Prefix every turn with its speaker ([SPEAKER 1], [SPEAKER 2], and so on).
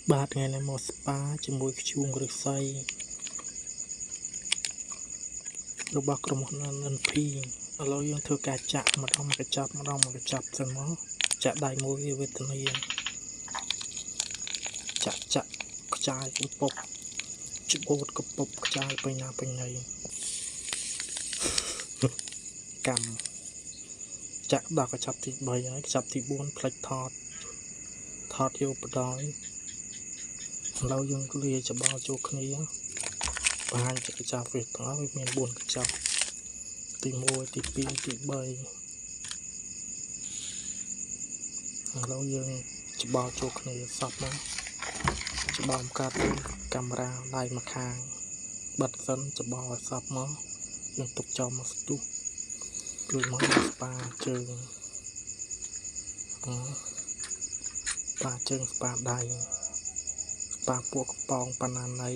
[SPEAKER 1] បាទថ្ងៃនេះមកស្ប៉ាជាមួយជួងឫស្សីរបស់ក្រុមហ៊ុន NP ឥឡូវយើងធ្វើការចាក់ម្ដងមកកញ្ចប់សិនមកចាក់ដៃមួយវេទនាចាក់ខ្ចាយកំពប់ច្បូតកំពប់ខ្ចាយបញ្ញាបញ្ញាកម្មចាក់ដល់កញ្ចប់ទី3ហើយកញ្ចប់ទី4ផ្លេចថតយកបដ ឥឡូវយើងលាយច្បល់ចូលគ្នាបង្ហាញជាកញ្ចប់វាទាំងអស់វាមាន4កញ្ចប់ទី1ទី2ទី3ឥឡូវយើងច្បល់ចូលគ្នាសពមកច្បល់កាត់កាមេរ៉ាដៃម្ខាងបិទសិនច្បល់ឲ្យសពមកយើងទុកចោលមកស្ទុះដូចមកស្ប៉ាជើងស្ប៉ាជើងស្ប៉ាដៃស្ប៉ាពួកកំប៉ុងបណ្ណាណៃ